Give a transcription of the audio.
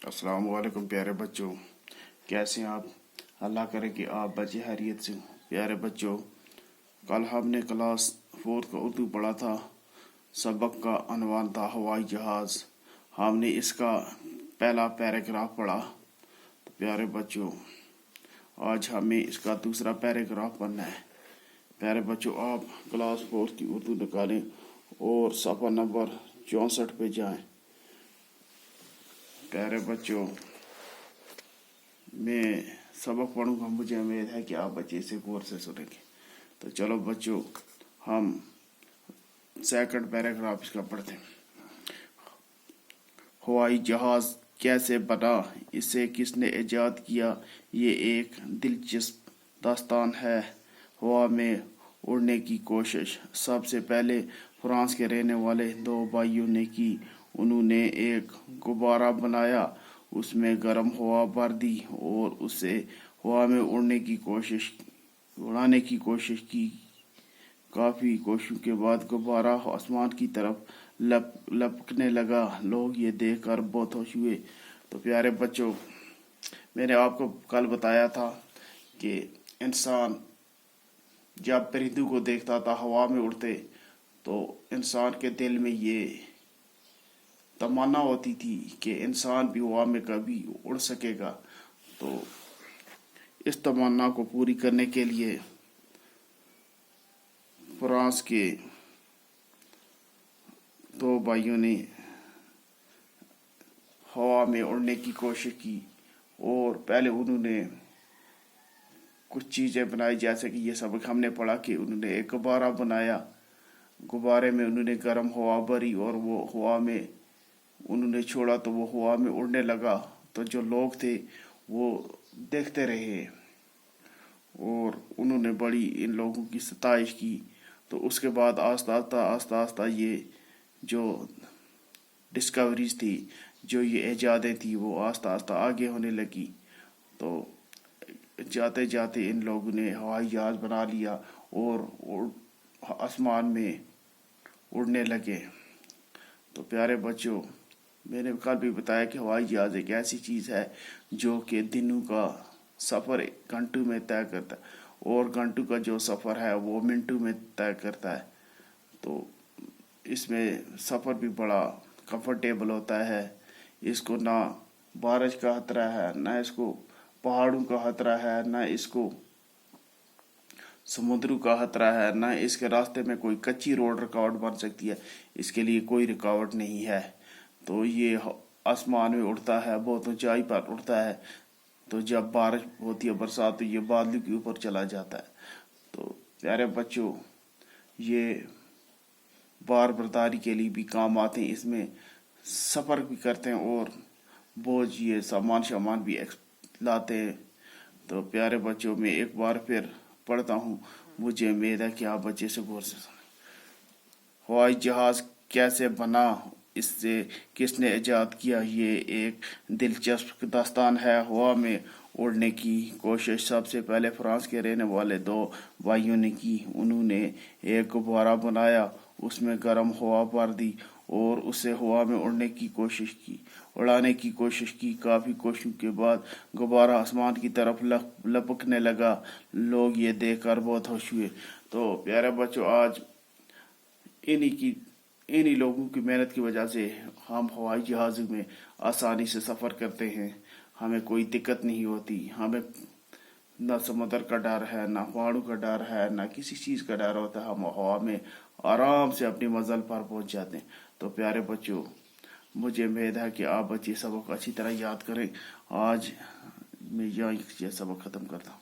السلام علیکم پیارے بچوں، کیسے ہیں آپ؟ اللہ کرے کہ آپ بچے خیریت سے۔ پیارے بچوں، کل ہم نے کلاس 4 کا اردو پڑھا تھا۔ سبق کا عنوان تھا ہوائی جہاز۔ ہم نے اس کا پہلا پیراگراف پڑھا۔ تو پیارے بچوں، آج ہمیں اس کا دوسرا پیراگراف پڑھنا ہے۔ پیارے بچوں، آپ کلاس 4 کی اردو نکالیں اور صفحہ نمبر 64 پہ جائیں۔ پیارے بچوں، میں سبق پڑھوں گا، مجھے امید ہے کہ آپ بچے اسے غور سے سنیں گے۔ تو چلو بچوں، ہم سیکنڈ پیراگراف اس کا پڑھتے ہیں۔ ہوائی جہاز کیسے بنا، اسے کس نے ایجاد کیا، یہ ایک دلچسپ داستان ہے۔ ہوا میں اڑنے کی کوشش سب سے پہلے فرانس کے رہنے والے دو بھائیوں نے کی۔ انہوں نے ایک غبارہ بنایا، اس میں گرم ہوا بھر دی اور اسے ہوا میں اڑانے کی کوشش کی۔ کافی کوششوں کے بعد غبارہ آسمان کی طرف لپکنے لگا۔ لوگ یہ دیکھ کر بہت خوش ہوئے۔ تو پیارے بچوں، میں نے آپ کو کل بتایا تھا کہ انسان جب پرندوں کو دیکھتا تھا ہوا میں اڑتے، تو انسان کے دل میں یہ تمنا ہوتی تھی کہ انسان بھی ہوا میں کبھی اڑ سکے گا۔ تو اس تمنا کو پوری کرنے کے لیے فرانس کے دو بھائیوں نے ہوا میں اڑنے کی کوشش کی، اور پہلے انہوں نے کچھ چیزیں بنائی، جیسے کہ یہ سبق ہم نے پڑھا کہ انہوں نے ایک غبارہ بنایا۔ غبارے میں انہوں نے گرم ہوا بھری اور وہ ہوا میں انہوں نے چھوڑا تو وہ ہوا میں اڑنے لگا۔ تو جو لوگ تھے وہ دیکھتے رہے اور انہوں نے بڑی ان لوگوں کی ستائش کی۔ تو اس کے بعد آہستہ آہستہ یہ جو ڈسکوریز تھی، جو یہ ایجادیں تھیں، وہ آہستہ آہستہ آگے ہونے لگی۔ تو جاتے جاتے ان لوگوں نے ہوائی جہاز بنا لیا اور آسمان میں اڑنے لگے۔ تو پیارے بچوں، میں نے کل بھی بتایا کہ ہوائی جہاز ایک ایسی چیز ہے جو کہ دنوں کا سفر گھنٹوں میں طے کرتا ہے، اور گھنٹوں کا جو سفر ہے وہ منٹوں میں طے کرتا ہے۔ تو اس میں سفر بھی بڑا کمفرٹیبل ہوتا ہے۔ اس کو نہ بارش کا خطرہ ہے، نہ اس کو پہاڑوں کا خطرہ ہے، نہ اس کو سمندروں کا خطرہ ہے، نہ اس کے راستے میں کوئی کچی روڈ رکاوٹ بن سکتی ہے۔ اس کے لیے کوئی رکاوٹ نہیں ہے۔ تو یہ آسمان میں اڑتا ہے، بہت اونچائی پر اڑتا ہے۔ تو جب بارش ہوتی ہے، برسات، تو یہ بادلوں کے اوپر چلا جاتا ہے۔ تو پیارے بچوں، یہ بار برداری کے لیے بھی کام آتے ہیں، اس میں سفر بھی کرتے ہیں اور بوجھ یہ سامان بھی لاتے ہیں۔ تو پیارے بچوں، میں ایک بار پھر پڑھتا ہوں، مجھے امید ہے کہ آپ بچے سے غور سے سنیں۔ ہوائی جہاز کیسے بنا، اسے کس نے ایجاد کیا، یہ ایک دلچسپ داستان ہے۔ ہوا میں اڑنے کی کوشش سب سے پہلے فرانس کے رہنے والے دو بھائیوں نے کی۔ انہوں نے ایک غبارہ بنایا، اس میں گرم ہوا بھر دی اور اسے ہوا میں اڑانے کی کوشش کی۔ کافی کوششوں کے بعد غبارہ آسمان کی طرف لپکنے لگا۔ لوگ یہ دیکھ کر بہت خوش ہوئے۔ تو پیارے بچوں، آج انہی لوگوں کی محنت کی وجہ سے ہم ہوائی جہاز میں آسانی سے سفر کرتے ہیں، ہمیں کوئی دقت نہیں ہوتی۔ ہمیں نہ سمندر کا ڈر ہے، نہ پہاڑوں کا ڈر ہے، نہ کسی چیز کا ڈر ہوتا ہے۔ ہم ہوا میں آرام سے اپنی منزل پر پہنچ جاتے ہیں۔ تو پیارے بچوں، مجھے امید ہے کہ آپ بچے سبق اچھی طرح یاد کریں۔ آج میں یہ سبق ختم کرتا ہوں۔